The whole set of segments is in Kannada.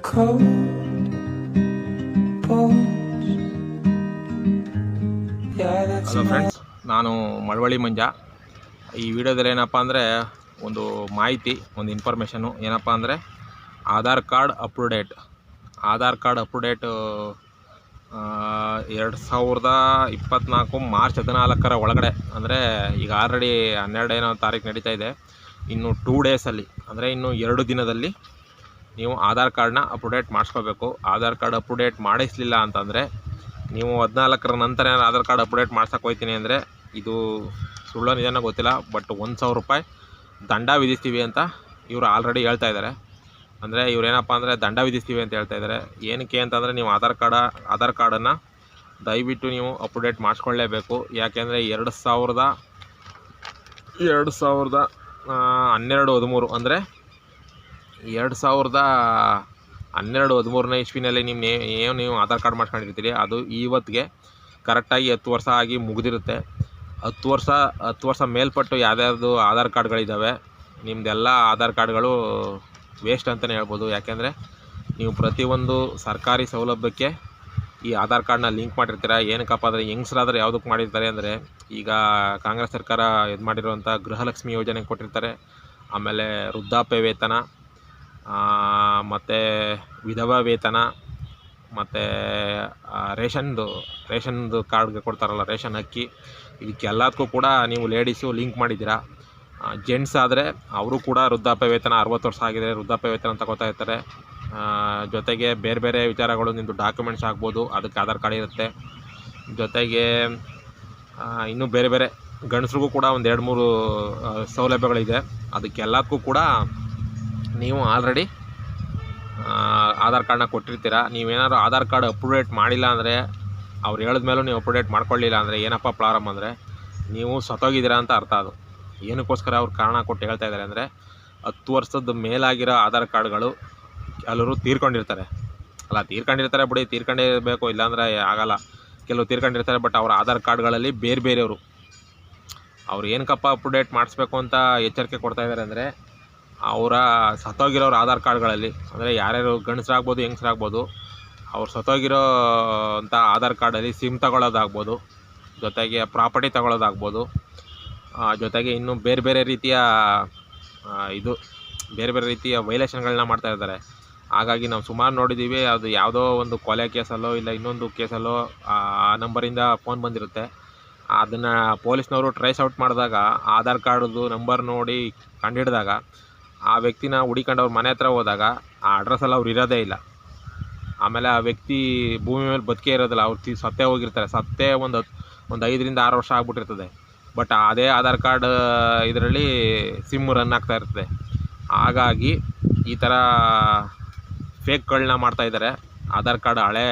cold balls. Yeah, that's hello friends, ನಾನು ಮಳವಳ್ಳಿ ಮಂಜ. ಈ ವಿಡಿಯೋದಲ್ಲಿ ಏನಪ್ಪ ಅಂದರೆ ಒಂದು ಮಾಹಿತಿ, ಒಂದು ಇನ್ಫಾರ್ಮೇಷನು ಏನಪ್ಪ ಅಂದರೆ Aadhaar card up to date 2024 March 14 ಒಳಗಡೆ, ಅಂದರೆ ಈಗ ಆಲ್ರೆಡಿ 12ನೇ ತಾರೀಕು ನಡೀತಾ ಇದೆ. ಇನ್ನು 2 ಡೇಸಲ್ಲಿ, ಅಂದರೆ ಇನ್ನು 2 ದಿನದಲ್ಲಿ ನೀವು ಆಧಾರ್ ಕಾರ್ಡ್ನ ಅಪ್ ಟು ಡೇಟ್ ಮಾಡಿಸ್ಕೋಬೇಕು. Aadhaar card up to date ಮಾಡಿಸಲಿಲ್ಲ ಅಂತಂದರೆ ನೀವು 14ರ ನಂತರ ಏನಾದ್ರು ಆಧಾರ್ ಕಾರ್ಡ್ ಅಪ್ಡೇಟ್ ಮಾಡ್ಸಕ್ಕೆ ಹೋಗ್ತೀನಿ ಅಂದರೆ, ಇದು ಸುಳ್ಳು ನಿಜನೋ ಗೊತ್ತಿಲ್ಲ, ಬಟ್ 1,000 ರೂಪಾಯಿ ದಂಡ ವಿಧಿಸ್ತೀವಿ ಅಂತ ಇವರು ಆಲ್ರೆಡಿ ಹೇಳ್ತಾ ಇದ್ದಾರೆ. ಅಂದರೆ ಇವರೇನಪ್ಪ ಅಂದರೆ ದಂಡ ವಿಧಿಸ್ತೀವಿ ಅಂತ ಹೇಳ್ತಾ ಇದ್ದಾರೆ. ಏನಕ್ಕೆ ಅಂತಂದರೆ, ನೀವು ಆಧಾರ್ ಕಾರ್ಡನ್ನು ದಯವಿಟ್ಟು ನೀವು ಅಪ್ಡೇಟ್ ಮಾಡಿಸ್ಕೊಳ್ಳೇಬೇಕು. ಯಾಕೆಂದರೆ 2012-13 ಅಂದರೆ 2012-13ನೇ ಇಸ್ವಿನಲ್ಲಿ ನೀವು ಆಧಾರ್ ಕಾರ್ಡ್ ಮಾಡ್ಕೊಂಡಿರ್ತೀರಿ, ಅದು ಇವತ್ತಿಗೆ ಕರೆಕ್ಟಾಗಿ 10 ವರ್ಷ ಆಗಿ ಮುಗಿದಿರುತ್ತೆ. 10 ವರ್ಷ ಮೇಲ್ಪಟ್ಟು ಯಾವ್ಯಾವುದು ಆಧಾರ್ ಕಾರ್ಡ್ಗಳಿದ್ದಾವೆ, ನಿಮ್ಮದೆಲ್ಲ ಆಧಾರ್ ಕಾರ್ಡ್ಗಳು ವೇಸ್ಟ್ ಅಂತಲೇ ಹೇಳ್ಬೋದು. ಯಾಕೆಂದರೆ ನೀವು ಪ್ರತಿಯೊಂದು ಸರ್ಕಾರಿ ಸೌಲಭ್ಯಕ್ಕೆ ಈ ಆಧಾರ್ ಕಾರ್ಡ್ನ ಲಿಂಕ್ ಮಾಡಿರ್ತೀರ. ಏನಕ್ಕಪ್ಪ ಅಂದರೆ, ಯಂಗ್ಸ್ರಾದರೆ ಯಾವುದಕ್ಕೆ ಮಾಡಿರ್ತಾರೆ ಅಂದರೆ, ಈಗ ಕಾಂಗ್ರೆಸ್ ಸರ್ಕಾರ ಇದು ಮಾಡಿರುವಂಥ ಗೃಹಲಕ್ಷ್ಮಿ ಯೋಜನೆ ಕೊಟ್ಟಿರ್ತಾರೆ, ಆಮೇಲೆ ವೃದ್ಧಾಪ್ಯ ವೇತನ, ಮತ್ತು ವಿಧವಾ ವೇತನ, ಮತ್ತು ರೇಷನ್ದು ಕಾರ್ಡ್ಗೆ ಕೊಡ್ತಾರಲ್ಲ, ರೇಷನ್ ಅಕ್ಕಿ, ಇದಕ್ಕೆಲ್ಲದಕ್ಕೂ ಕೂಡ ನೀವು ಲೇಡೀಸು ಲಿಂಕ್ ಮಾಡಿದ್ದೀರಾ. ಜೆಂಟ್ಸ್ ಆದರೆ ಅವರು ಕೂಡ ವೃದ್ಧಾಪ್ಯ ವೇತನ 60 ವರ್ಷ ಆಗಿದೆ ವೃದ್ಧಾಪ್ಯ ವೇತನ ತಗೋತಾ ಇರ್ತಾರೆ. ಜೊತೆಗೆ ಬೇರೆ ಬೇರೆ ವಿಚಾರಗಳು, ನಿಮ್ಮದು ಡಾಕ್ಯುಮೆಂಟ್ಸ್ ಆಗ್ಬೋದು, ಅದಕ್ಕೆ ಆಧಾರ್ ಕಾರ್ಡ್ ಇರುತ್ತೆ. ಜೊತೆಗೆ ಇನ್ನೂ ಬೇರೆ ಬೇರೆ ಗಂಡಸ್ರಿಗೂ ಕೂಡ ಒಂದು 2-3 ಸೌಲಭ್ಯಗಳಿದೆ. ಅದಕ್ಕೆಲ್ಲದಕ್ಕೂ ಕೂಡ ನೀವು ಆಲ್ರೆಡಿ ಆಧಾರ್ ಕಾರ್ಡ್ನ ಕೊಟ್ಟಿರ್ತೀರ. ನೀವೇನಾದ್ರು ಆಧಾರ್ ಕಾರ್ಡ್ ಅಪ್ಡೇಟ್ ಮಾಡಿಲ್ಲ ಅಂದರೆ, ಅವ್ರು ಹೇಳಿದ್ಮೇಲೂ ನೀವು ಅಪ್ಡೇಟ್ ಮಾಡ್ಕೊಳ್ಳಿಲ್ಲ ಅಂದರೆ ಏನಪ್ಪ ಪ್ರಾಬ್ಲಮ್ ಅಂದರೆ, ನೀವು ಸತ್ತೋಗಿದ್ದೀರಾ ಅಂತ ಅರ್ಥ. ಅದು ಏನಕ್ಕೋಸ್ಕರ ಅವ್ರು ಕಾರಣ ಕೊಟ್ಟು ಹೇಳ್ತಾ ಇದ್ದಾರೆ ಅಂದರೆ, 10 ವರ್ಷದ ಮೇಲಾಗಿರೋ ಆಧಾರ್ ಕಾರ್ಡ್ಗಳು ಕೆಲವರು ತೀರ್ಕೊಂಡಿರ್ತಾರೆ ಬಿಡಿ, ತೀರ್ಕೊಂಡಿರಬೇಕು, ಇಲ್ಲಾಂದರೆ ಆಗಲ್ಲ. ಕೆಲವರು ತೀರ್ಕೊಂಡಿರ್ತಾರೆ, ಬಟ್ ಅವ್ರ ಆಧಾರ್ ಕಾರ್ಡ್ಗಳಲ್ಲಿ ಬೇರೆಯವರು ಅವ್ರು ಏನಕ್ಕಪ್ಪ ಅಪ್ಡೇಟ್ ಮಾಡಿಸ್ಬೇಕು ಅಂತ ಎಚ್ಚರಿಕೆ ಕೊಡ್ತಾ ಇದ್ದಾರೆ ಅಂದರೆ, ಅವರ ಸತ್ತೋಗಿರೋರ ಆಧಾರ್ ಕಾರ್ಡ್ಗಳಲ್ಲಿ, ಅಂದರೆ ಯಾರ್ಯಾರು ಗಂಡಸ್ರಾಗ್ಬೋದು ಹೆಂಗಸ್ರಾಗ್ಬೋದು, ಅವ್ರು ಸತ್ತೋಗಿರೋ ಅಂಥ ಆಧಾರ್ ಕಾರ್ಡಲ್ಲಿ ಸಿಮ್ ತಗೊಳ್ಳೋದಾಗ್ಬೋದು, ಜೊತೆಗೆ ಪ್ರಾಪರ್ಟಿ ತಗೊಳ್ಳೋದಾಗ್ಬೋದು, ಜೊತೆಗೆ ಇನ್ನೂ ಬೇರೆ ಬೇರೆ ರೀತಿಯ ವೈಲೇಷನ್ಗಳನ್ನ ಮಾಡ್ತಾ ಇದ್ದಾರೆ. ಹಾಗಾಗಿ ನಾವು ಸುಮಾರು ನೋಡಿದ್ದೀವಿ. ಅದು ಯಾವುದೋ ಒಂದು ಕೊಲೆ ಕೇಸಲ್ಲೋ ಇಲ್ಲ ಇನ್ನೊಂದು ಕೇಸಲ್ಲೋ ಆ ನಂಬರಿಂದ ಫೋನ್ ಬಂದಿರುತ್ತೆ. ಅದನ್ನು ಪೊಲೀಸ್ನವರು ಟ್ರೇಸ್ ಔಟ್ ಮಾಡಿದಾಗ, ಆಧಾರ್ ಕಾರ್ಡ್ದು ನಂಬರ್ ನೋಡಿ ಕಂಡುಹಿಡಿದಾಗ, ಆ ವ್ಯಕ್ತಿನ ಹುಡಿಕೊಂಡು ಅವ್ರ ಮನೆ ಹತ್ರ ಹೋದಾಗ ಆ ಅಡ್ರೆಸ್ಸಲ್ಲಿ ಅವ್ರು ಇರೋದೇ ಇಲ್ಲ. ಆಮೇಲೆ ಆ ವ್ಯಕ್ತಿ ಭೂಮಿ ಮೇಲೆ ಬದುಕೇ ಇರೋದಿಲ್ಲ, ಅವ್ರು ಸತ್ತೇ ಹೋಗಿರ್ತಾರೆ. ಒಂದು 5-6 ವರ್ಷ ಆಗ್ಬಿಟ್ಟಿರ್ತದೆ. ಬಟ್ ಅದೇ ಆಧಾರ್ ಕಾರ್ಡ್ ಇದರಲ್ಲಿ ಸಿಮ್ ರನ್ ಆಗ್ತಾ ಇರ್ತದೆ. ಹಾಗಾಗಿ ಈ ಥರ ಫೇಕ್ಗಳನ್ನ ಮಾಡ್ತಾಯಿದ್ದಾರೆ. ಆಧಾರ್ ಕಾರ್ಡ್ ಹಳೆ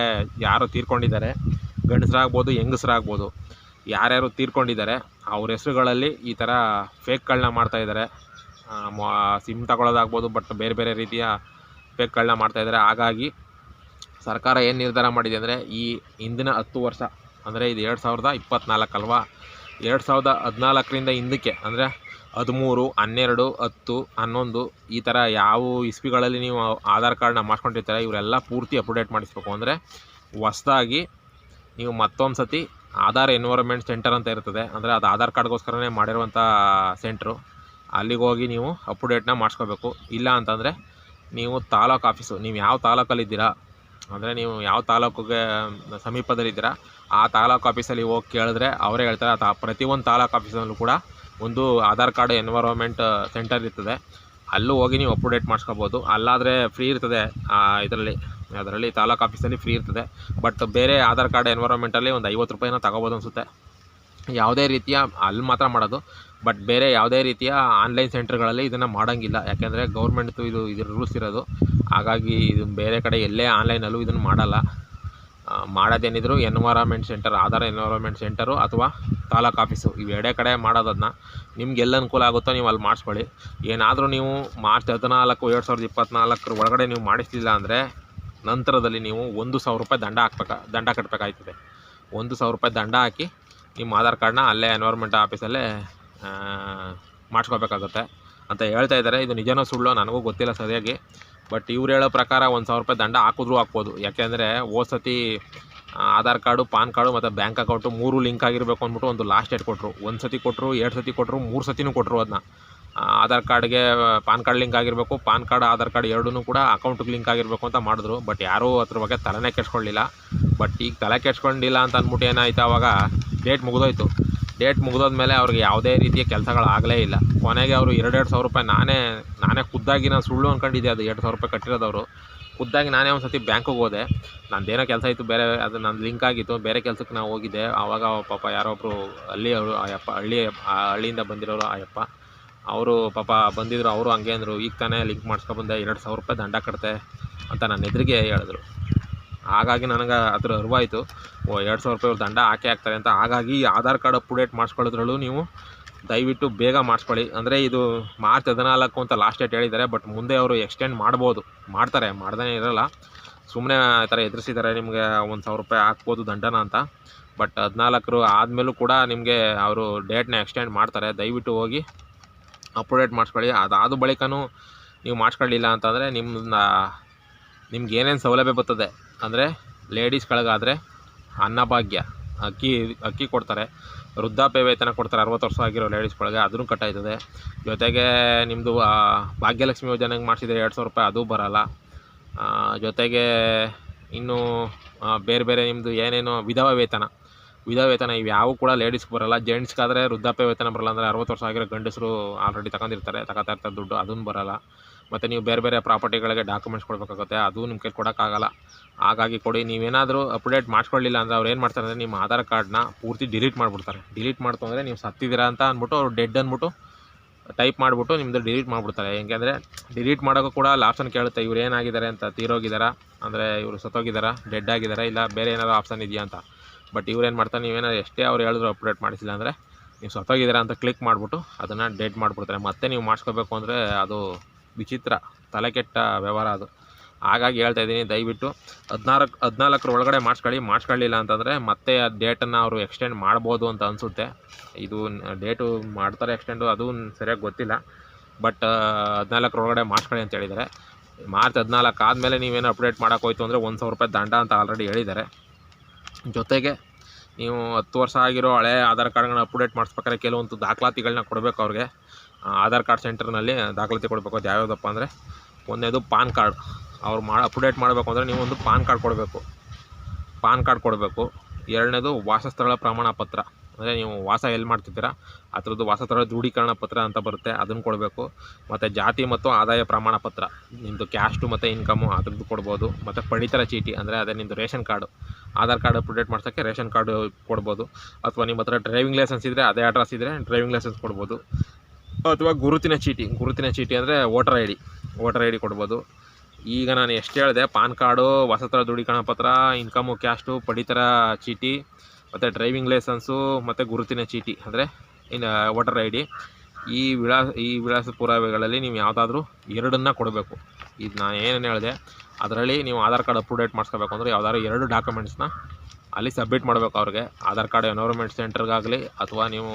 ಯಾರು ತೀರ್ಕೊಂಡಿದ್ದಾರೆ, ಗಂಡಸರಾಗ್ಬೋದು ಹೆಂಗಸರಾಗ್ಬೋದು, ಯಾರ್ಯಾರು ತೀರ್ಕೊಂಡಿದ್ದಾರೆ ಅವ್ರ ಹೆಸರುಗಳಲ್ಲಿ ಈ ಥರ ಫೇಕ್ಗಳನ್ನ ಮಾಡ್ತಾಯಿದ್ದಾರೆ. ಸಿಮ್ ತಗೊಳ್ಳೋದಾಗ್ಬೋದು, ಬಟ್ ಬೇರೆ ಬೇರೆ ರೀತಿಯ ಫೇಕ್ಗಳನ್ನ ಮಾಡ್ತಾಯಿದ್ದಾರೆ. ಹಾಗಾಗಿ ಸರ್ಕಾರ ಏನು ನಿರ್ಧಾರ ಮಾಡಿದೆ ಅಂದರೆ, ಈ ಹಿಂದಿನ 10 ವರ್ಷ, ಅಂದರೆ ಇದು 2024 ಅಲ್ವಾ, 2014ರಿಂದ ಹಿಂದಕ್ಕೆ, ಅಂದರೆ 13, 12, 10, 11 ಈ ಥರ ಯಾವ ಇಸ್ವಿಗಳಲ್ಲಿ ನೀವು ಆಧಾರ್ ಕಾರ್ಡ್ನ ಮಾಡ್ಕೊಂಡಿರ್ತಾರೆ, ಇವರೆಲ್ಲ ಪೂರ್ತಿ ಅಪ್ಡೇಟ್ ಮಾಡಿಸ್ಬೇಕು. ಅಂದರೆ ಹೊಸ್ದಾಗಿ ನೀವು ಮತ್ತೊಂದು ಸತಿ ಆಧಾರ್ ಎನ್ವೈರನ್ಮೆಂಟ್ ಸೆಂಟರ್ ಅಂತ ಇರ್ತದೆ, ಅಂದರೆ ಅದು ಆಧಾರ್ ಕಾರ್ಡ್ಗೋಸ್ಕರನೇ ಮಾಡಿರುವಂಥ ಸೆಂಟ್ರು, ಅಲ್ಲಿಗೆ ಹೋಗಿ ನೀವು ಅಪ್ಡೇಟ್ನ ಮಾಡಿಸ್ಕೋಬೇಕು. ಇಲ್ಲ ಅಂತಂದರೆ ನೀವು ತಾಲೂಕು ಆಫೀಸು, ನೀವು ಯಾವ ತಾಲೂಕಲ್ಲಿದ್ದೀರಾ, ಅಂದರೆ ನೀವು ಯಾವ ತಾಲೂಕಿಗೆ ಸಮೀಪದಲ್ಲಿದ್ದೀರಾ ಆ ತಾಲೂಕು ಆಫೀಸಲ್ಲಿ ಹೋಗಿ ಕೇಳಿದ್ರೆ ಅವರೇ ಹೇಳ್ತಾರೆ. ಪ್ರತಿಯೊಂದು ತಾಲೂಕು ಆಫೀಸಲ್ಲೂ ಕೂಡ ಒಂದು ಆಧಾರ್ ಕಾರ್ಡ್ ಎನ್ವೈರನ್ಮೆಂಟ್ ಸೆಂಟರ್ ಇರ್ತದೆ, ಅಲ್ಲೂ ಹೋಗಿ ನೀವು ಅಪ್ಡೇಟ್ ಮಾಡಿಸ್ಕೋಬೋದು. ಅಲ್ಲಾದರೆ ಫ್ರೀ ಇರ್ತದೆ, ಅದರಲ್ಲಿ ತಾಲೂಕು ಆಫೀಸಲ್ಲಿ ಫ್ರೀ ಇರ್ತದೆ. ಬಟ್ ಬೇರೆ ಆಧಾರ್ ಕಾರ್ಡ್ ಎನ್ವೈರನ್ಮೆಂಟಲ್ಲಿ ಒಂದು 50 ರೂಪಾಯಿನ ತಗೋಬೋದು ಅನಿಸುತ್ತೆ. ಯಾವುದೇ ರೀತಿಯ ಅಲ್ಲಿ ಮಾತ್ರ ಮಾಡೋದು, ಬಟ್ ಬೇರೆ ಯಾವುದೇ ರೀತಿಯ ಆನ್ಲೈನ್ ಸೆಂಟರ್ಗಳಲ್ಲಿ ಇದನ್ನು ಮಾಡೋಂಗಿಲ್ಲ. ಯಾಕೆಂದರೆ ಗೌರ್ಮೆಂಟ್ದು ಇದ್ರ ರೂಲ್ಸ್ ಇರೋದು. ಹಾಗಾಗಿ ಇದು ಬೇರೆ ಕಡೆ ಎಲ್ಲೇ ಆನ್ಲೈನಲ್ಲೂ ಇದನ್ನು ಮಾಡಲ್ಲ. ಮಾಡೋದೇನಿದ್ರು environment centre, Aadhaar environment centre ಅಥವಾ ತಾಲೂಕು ಆಫೀಸು, ಇವೆರಡೇ ಕಡೆ ಮಾಡೋದನ್ನ. ನಿಮ್ಗೆ ಎಲ್ಲ ಅನುಕೂಲ ಆಗುತ್ತೋ ನೀವು ಅಲ್ಲಿ ಮಾಡಿಸ್ಕೊಳ್ಳಿ. ಏನಾದರೂ ನೀವು ಮಾರ್ಚ್ 14, 2024 ಒಳಗಡೆ ನೀವು ಮಾಡಿಸಲಿಲ್ಲ ಅಂದರೆ, ನಂತರದಲ್ಲಿ ನೀವು 1,000 ರೂಪಾಯಿ ದಂಡ ಕಟ್ಟಬೇಕಾಯ್ತದೆ. 1,000 ರೂಪಾಯಿ ದಂಡ ಹಾಕಿ ನಿಮ್ಮ ಆಧಾರ್ ಕಾರ್ಡ್ನ ಅಲ್ಲೇ ಎನ್ವೈರನ್ಮೆಂಟ್ ಆಫೀಸಲ್ಲೇ ಮಾಡಿಸ್ಕೋಬೇಕಾಗುತ್ತೆ ಅಂತ ಹೇಳ್ತಾ ಇದ್ದಾರೆ. ಇದು ನಿಜನೋ ಸುಳ್ಳೋ ನನಗೂ ಗೊತ್ತಿಲ್ಲ ಸರಿಯಾಗಿ, ಬಟ್ ಇವ್ರು ಹೇಳೋ ಪ್ರಕಾರ 1,000 ರೂಪಾಯಿ ದಂಡ ಹಾಕಿದ್ರೂ ಹಾಕ್ಬೋದು. ಯಾಕೆಂದರೆ ಹೋದ ಸತಿ ಆಧಾರ್ ಕಾರ್ಡು, ಪಾನ್ ಕಾರ್ಡು ಮತ್ತು ಬ್ಯಾಂಕ್ ಅಕೌಂಟು 3 ಲಿಂಕ್ ಆಗಿರಬೇಕು ಅಂದ್ಬಿಟ್ಟು ಒಂದು ಲಾಸ್ಟ್ ಡೇಟ್ ಕೊಟ್ಟರು. 1 ಸತಿ ಕೊಟ್ಟರು, 2 ಸತಿ ಕೊಟ್ಟರು, 3 ಸತಿನೂ ಕೊಟ್ಟರು. ಅದನ್ನ ಆಧಾರ್ ಕಾರ್ಡ್ಗೆ ಪಾನ್ ಕಾರ್ಡ್ ಲಿಂಕ್ ಆಗಿರಬೇಕು, ಪಾನ್ ಕಾರ್ಡ್ ಆಧಾರ್ ಕಾರ್ಡ್ ಎರಡೂ ಕೂಡ ಅಕೌಂಟಿಗೆ ಲಿಂಕ್ ಆಗಿರಬೇಕು ಅಂತ ಮಾಡಿದ್ರು. ಬಟ್ ಯಾರೂ ಅದ್ರ ಬಗ್ಗೆ ತಲೆನೇ ಕೆಡ್ಸ್ಕೊಳ್ಳಿಲ್ಲ. ಬಟ್ ಈಗ ತಲೆ ಕೆಡ್ಸ್ಕೊಂಡಿಲ್ಲ ಅಂತ ಅಂದ್ಬಿಟ್ಟು ಏನಾಯ್ತು, ಆವಾಗ ಡೇಟ್ ಮುಗಿದೋಯ್ತು. ಡೇಟ್ ಮುಗಿದೋದ್ಮೇಲೆ ಅವ್ರಿಗೆ ಯಾವುದೇ ರೀತಿಯ ಕೆಲಸಗಳಾಗಲೇ ಇಲ್ಲ. ಕೊನೆಗೆ ಅವರು 2,000 ರೂಪಾಯಿ ನಾನೇ ಖುದ್ದಾಗಿ ನಾನು ಸುಳ್ಳು ಅಂದ್ಕೊಂಡಿದ್ದೆ, ಅದು 2,000 ರೂಪಾಯಿ ಕಟ್ಟಿರೋದವರು. ಖುದ್ದಾಗಿ ನಾನೇ ಒಂದು ಸತಿ ಬ್ಯಾಂಕಿಗೆ ಹೋದೆ. ನಂದೇನೋ ಕೆಲಸ ಇತ್ತು ಬೇರೆ, ಅದು ನನ್ನ ಲಿಂಕ್ ಆಗಿತ್ತು, ಬೇರೆ ಕೆಲಸಕ್ಕೆ ನಾವು ಹೋಗಿದ್ದೆ. ಆವಾಗ ಪಾಪ ಯಾರೊಬ್ಬರು ಹಳ್ಳಿಯವರು, ಆಯಪ್ಪ ಹಳ್ಳಿಯಿಂದ ಬಂದಿರೋರು ಆಯಪ್ಪ, ಅವರು ಪಾಪ ಬಂದಿದ್ರು. ಅವರು ಹಂಗೆ ಅಂದರು, ಈಗ ತಾನೇ ಲಿಂಕ್ ಮಾಡಿಸ್ಕೊಬಂದೆ, 2,000 ರೂಪಾಯಿ ದಂಡ ಕಟ್ತೆ ಅಂತ ನನ್ನ ಎದುರಿಗೆ ಹೇಳಿದ್ರು. ಹಾಗಾಗಿ ನನಗೆ ಅದ್ರ ಅರಿವಾಯಿತು, 2,000 ರೂಪಾಯಿ ದಂಡ ಹಾಕ್ತಾರೆ ಅಂತ. ಹಾಗಾಗಿ ಆಧಾರ್ ಕಾರ್ಡ್ ಅಪ್ಡೇಟ್ ಮಾಡಿಸ್ಕೊಳ್ಳೋದ್ರಲ್ಲೂ ನೀವು ದಯವಿಟ್ಟು ಬೇಗ ಮಾಡಿಸ್ಕೊಳ್ಳಿ. ಅಂದರೆ ಇದು ಮಾರ್ಚ್ 14 ಅಂತ ಲಾಸ್ಟ್ ಡೇಟ್ ಹೇಳಿದ್ದಾರೆ. ಬಟ್ ಮುಂದೆ ಅವರು ಎಕ್ಸ್ಟೆಂಡ್ ಮಾಡ್ತಾರೆ, ಮಾಡ್ದೇ ಇರೋಲ್ಲ. ಸುಮ್ಮನೆ ಆ ಥರ ಎದುರಿಸಿದ್ದಾರೆ, ನಿಮಗೆ 1,000 ರೂಪಾಯಿ ಹಾಕ್ಬೋದು ದಂಡನ ಅಂತ. ಬಟ್ 14 ಆದಮೇಲೂ ಕೂಡ ನಿಮಗೆ ಅವರು ಡೇಟ್ನ ಎಕ್ಸ್ಟೆಂಡ್ ಮಾಡ್ತಾರೆ. ದಯವಿಟ್ಟು ಹೋಗಿ ಅಪ್ಡೇಟ್ ಮಾಡಿಸ್ಕೊಳ್ಳಿ. ಅದಾದ ಬಳಿಕನೂ ನೀವು ಮಾಡಿಸ್ಕೊಳ್ಳಿಲ್ಲ ಅಂತಂದರೆ ನಿಮ್ಗೆ ಏನೇನು ಸೌಲಭ್ಯ ಬರ್ತದೆ ಅಂದರೆ, ಲೇಡೀಸ್ಗಳಿಗಾದರೆ ಅನ್ನಭಾಗ್ಯ ಅಕ್ಕಿ ಕೊಡ್ತಾರೆ, ವೃದ್ಧಾಪ್ಯ ವೇತನ ಕೊಡ್ತಾರೆ 60 ವರ್ಷ ಆಗಿರೋ ಲೇಡೀಸ್ಗಳಿಗೆ, ಅದನ್ನು ಕಟ್ಟಾಯ್ತದೆ. ಜೊತೆಗೆ ನಿಮ್ಮದು ಭಾಗ್ಯಲಕ್ಷ್ಮಿ ಯೋಜನೆಗೆ ಮಾಡಿಸಿದರೆ 2,000 ರೂಪಾಯಿ ಅದು ಬರೋಲ್ಲ. ಜೊತೆಗೆ ಇನ್ನೂ ಬೇರೆ ನಿಮ್ಮದು ಏನೇನು ವಿಧವಾ ವೇತನ ಇವು ಯಾವೂ ಕೂಡ ಲೇಡೀಸ್ಗೆ ಬರೋಲ್ಲ. ಜೆಂಟ್ಸ್ಗಾದರೆ ವೃದ್ಧಾಪ್ಯ ವೇತನ ಬರೋಲ್ಲ. ಅಂದರೆ 60 ವರ್ಷ ಆಗಿರೋ ಗಂಡಸರು ಆಲ್ರೆಡಿ ತಗೊತಾ ಇರ್ತಾರೆ ದುಡ್ಡು, ಅದನ್ನು ಬರೋಲ್ಲ. ಮತ್ತು ನೀವು ಬೇರೆ ಪ್ರಾಪರ್ಟಿಗಳಿಗೆ ಡಾಕ್ಯುಮೆಂಟ್ಸ್ ಕೊಡಬೇಕಾಗುತ್ತೆ, ಅದು ನಿಮ್ಮ ಕೈಲಿ ಕೊಡೋಕ್ಕಾಗಲ್ಲ. ಹಾಗಾಗಿ ಕೊಡಿ. ನೀವೇನಾದರೂ ಅಪ್ಡೇಟ್ ಮಾಡಿಸ್ಕೊಳ್ಳಿಲ್ಲ ಅಂದರೆ ಅವ್ರು ಏನು ಮಾಡ್ತಾರೆ ಅಂದರೆ, ನಿಮ್ಮ ಆಧಾರ್ ಕಾರ್ಡ್ನ ಪೂರ್ತಿ ಡಿಲೀಟ್ ಮಾಡಿಬಿಡ್ತಾರೆ. ಡಿಲೀಟ್ ಮಾಡ್ತು ಅಂದರೆ ನೀವು ಸತ್ತಿದ್ದೀರಾ ಅಂತ ಅಂದ್ಬಿಟ್ಟು ಅವ್ರು ಡೆಡ್ ಅಂದ್ಬಿಟ್ಟು ಟೈಪ್ ಮಾಡಿಬಿಟ್ಟು ನಿಮ್ಮದು ಡಿಲೀಟ್ ಮಾಡಿಬಿಡ್ತಾರೆ. ಹೆಂಗೆ ಡಿಲೀಟ್ ಮಾಡೋಕ್ಕೂ ಕೂಡ ಆಪ್ಷನ್ ಕೇಳುತ್ತೆ, ಇವ್ರು ಏನಾಗಿದ್ದಾರೆ ಅಂತ, ತೀರೋಗಿದ್ದಾರಾ ಅಂದರೆ ಇವರು ಸತ್ತೋಗಿದ್ದಾರಾ, ಡೆಡ್ ಆಗಿದ್ದಾರಾ, ಇಲ್ಲ ಬೇರೆ ಏನಾದರೂ ಆಪ್ಷನ್ ಇದೆಯಾ ಅಂತ. ಬಟ್ ಇವ್ರೇನು ಮಾಡ್ತಾರೆ, ನೀವೇನಾದ್ರು ಎಷ್ಟೇ ಅವ್ರು ಹೇಳಿದ್ರು ಅಪ್ಡೇಟ್ ಮಾಡಿಸಿಲ್ಲ ಅಂದರೆ ನೀವು ಸತ್ತೋಗಿದ್ದೀರಾ ಅಂತ ಕ್ಲಿಕ್ ಮಾಡಿಬಿಟ್ಟು ಅದನ್ನು ಡೆಡ್ ಮಾಡಿಬಿಡ್ತಾರೆ. ಮತ್ತೆ ನೀವು ಮಾಡಿಸ್ಕೋಬೇಕು ಅಂದರೆ ಅದು ವಿಚಿತ್ರ, ತಲೆ ಕೆಟ್ಟ ವ್ಯವಹಾರ ಅದು. ಹಾಗಾಗಿ ಹೇಳ್ತಾಯಿದ್ದೀನಿ, ದಯವಿಟ್ಟು 14 ಒಳಗಡೆ ಮಾಡಿಸ್ಕೊಳ್ಳಿಲ್ಲ ಅಂತಂದರೆ ಮತ್ತೆ ಆ ಡೇಟನ್ನು ಅವರು ಎಕ್ಸ್ಟೆಂಡ್ ಮಾಡ್ಬೋದು ಅಂತ ಅನಿಸುತ್ತೆ. ಇದು ಡೇಟು ಮಾಡ್ತಾರೆ ಎಕ್ಸ್ಟೆಂಡು, ಅದು ಸರಿಯಾಗಿ ಗೊತ್ತಿಲ್ಲ. ಬಟ್ 14 ಒಳಗಡೆ ಮಾಡಿಸ್ಕೊಳ್ಳಿ ಅಂತ ಹೇಳಿದ್ದಾರೆ. ಮಾರ್ಚ್ 14 ಆದಮೇಲೆ ನೀವೇನು ಅಪ್ಡೇಟ್ ಮಾಡೋಕ್ಕೋಯ್ತು ಅಂದರೆ 1,000 ರೂಪಾಯಿ ದಂಡ ಅಂತ ಆಲ್ರೆಡಿ ಹೇಳಿದ್ದಾರೆ. ಜೊತೆಗೆ ನೀವು 10 ವರ್ಷ ಆಗಿರೋ ಹಳೆ ಆಧಾರ್ ಕಾರ್ಡ್ಗಳನ್ನ ಅಪ್ಡೇಟ್ ಮಾಡಿಸ್ಬೇಕಾದ್ರೆ ಕೆಲವೊಂದು ದಾಖಲಾತಿಗಳನ್ನ ಕೊಡಬೇಕು ಅವ್ರಿಗೆ. ಆಧಾರ್ ಕಾರ್ಡ್ ಸೆಂಟರ್ನಲ್ಲಿ ದಾಖಲಾತಿ ಕೊಡಬೇಕು. ಅದು ಯಾವ್ಯಾವುದಪ್ಪ ಅಂದರೆ, ಒಂದನೇದು ಪಾನ್ ಕಾರ್ಡ್. ಅವ್ರು ಅಪ್ಡೇಟ್ ಮಾಡಬೇಕು ಅಂದರೆ ನೀವು ಒಂದು ಪಾನ್ ಕಾರ್ಡ್ ಕೊಡಬೇಕು. ಎರಡನೇದು ವಾಸಸ್ಥಳ ಪ್ರಮಾಣ ಪತ್ರ, ಅಂದರೆ ನೀವು ವಾಸ ಎಲ್ಲಿ ಮಾಡ್ತಿದ್ದೀರಾ ಅದ್ರದ್ದು ವಾಸಸ್ಥಳ ದೃಢೀಕರಣ ಪತ್ರ ಅಂತ ಬರುತ್ತೆ, ಅದನ್ನು ಕೊಡಬೇಕು. ಮತ್ತು ಜಾತಿ ಮತ್ತು ಆದಾಯ ಪ್ರಮಾಣ ಪತ್ರ, ನಿಮ್ಮದು ಕ್ಯಾಸ್ಟು ಮತ್ತು ಇನ್ಕಮು ಅದ್ರದ್ದು ಕೊಡ್ಬೋದು. ಮತ್ತು ಪಡಿತರ ಚೀಟಿ ಅಂದರೆ ಅದೇ ನಿಮ್ಮದು ration card, Aadhaar card update ಮಾಡ್ಸೋಕ್ಕೆ ರೇಷನ್ ಕಾರ್ಡು ಕೊಡ್ಬೋದು. ಅಥವಾ ನಿಮ್ಮ ಹತ್ರ ಡ್ರೈವಿಂಗ್ ಲೈಸೆನ್ಸ್ ಇದ್ದರೆ, ಅದೇ ಅಡ್ರೆಸ್ ಇದ್ದರೆ ಡ್ರೈವಿಂಗ್ ಲೈಸೆನ್ಸ್ ಕೊಡ್ಬೋದು. ಅಥವಾ ಗುರುತಿನ ಚೀಟಿ ಅಂದರೆ ವೋಟರ್ ಐ ಡಿ ಕೊಡ್ಬೋದು. ಈಗ ನಾನು ಎಷ್ಟು ಹೇಳಿದೆ, ಪಾನ್ ಕಾರ್ಡು, ವಾಸಸ್ಥಳ ದೃಢೀಕರಣ ಪತ್ರ, ಇನ್ಕಮು, ಕ್ಯಾಸ್ಟು, ಪಡಿತರ ಚೀಟಿ, ಮತ್ತು ಡ್ರೈವಿಂಗ್ ಲೈಸೆನ್ಸು ಮತ್ತು ಗುರುತಿನ ಚೀಟಿ ಅಂದರೆ ವೋಟರ್ ಐ ಡಿ, ಈ ವಿಳಾಸ ಪುರಾವೆಗಳಲ್ಲಿ ನೀವು ಯಾವುದಾದ್ರೂ 2 ಕೊಡಬೇಕು. ಇದು ನಾನು ಏನೇನು ಹೇಳಿದೆ ಅದರಲ್ಲಿ ನೀವು ಆಧಾರ್ ಕಾರ್ಡ್ ಅಪ್ಡೇಟ್ ಮಾಡಿಸ್ಕೋಬೇಕು ಅಂದರೆ ಯಾವುದಾದ್ರು 2 ಡಾಕ್ಯುಮೆಂಟ್ಸ್ನ ಅಲ್ಲಿ ಸಬ್ಮಿಟ್ ಮಾಡಬೇಕು ಅವ್ರಿಗೆ. ಆಧಾರ್ ಕಾರ್ಡ್ ಎನ್ವೈರ್ಮೆಂಟ್ ಸೆಂಟ್ರಿಗಾಗಲಿ ಅಥವಾ ನೀವು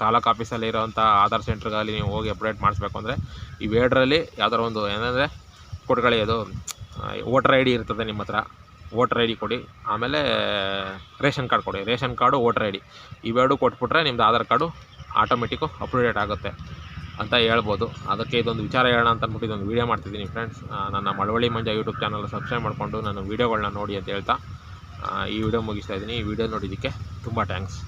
ತಾಲೂಕು ಆಫೀಸಲ್ಲಿ ಇರೋವಂಥ ಆಧಾರ್ ಸೆಂಟ್ರಿಗಾಗಲಿ ನೀವು ಹೋಗಿ ಅಪ್ಡೇಟ್ ಮಾಡಿಸ್ಬೇಕು ಅಂದರೆ ಇವೆರಡರಲ್ಲಿ ಯಾವ್ದಾರು ಒಂದು ಏನಂದರೆ ಕೊಟ್ಕೊಳ್ಳಿ. ಅದು ವೋಟರ್ ಐ ಡಿ ಇರ್ತದೆ ನಿಮ್ಮ ಹತ್ರ, ವೋಟರ್ ಐ ಡಿ ಕೊಡಿ. ಆಮೇಲೆ ರೇಷನ್ ಕಾರ್ಡ್ ಕೊಡಿ, ration card, voter I D ಇವೆರಡು ಕೊಟ್ಬಿಟ್ರೆ ನಿಮ್ಮದು ಆಧಾರ್ ಕಾರ್ಡು ಆಟೋಮೆಟಿಕ್ಕು ಅಪ್ಡೇಟ್ ಆಗುತ್ತೆ ಅಂತ ಹೇಳ್ಬೋದು. ಅದಕ್ಕೆ ಇದೊಂದು ವಿಚಾರ ಹೇಳೋಣ ಅಂತ ಅಂದ್ಬಿಟ್ಟು ಇದೊಂದು ವೀಡಿಯೋ ಮಾಡ್ತಿದ್ದೀನಿ ಫ್ರೆಂಡ್ಸ್. ನನ್ನ ಮಳವಳ್ಳಿ ಮಂಜ ಯೂಟ್ಯೂಬ್ ಚಾನಲ್ ಸಬ್ಸ್ಕ್ರೈಬ್ ಮಾಡಿಕೊಂಡು ನನ್ನ ವೀಡಿಯೋಗಳನ್ನ ನೋಡಿ ಅಂತ ಹೇಳ್ತಾ ಈ ವಿಡಿಯೋ ಮುಗಿಸ್ತಾ ಇದ್ದೀನಿ. ಈ ವಿಡಿಯೋ ನೋಡಿದ್ದಕ್ಕೆ ತುಂಬ ಥ್ಯಾಂಕ್ಸ್.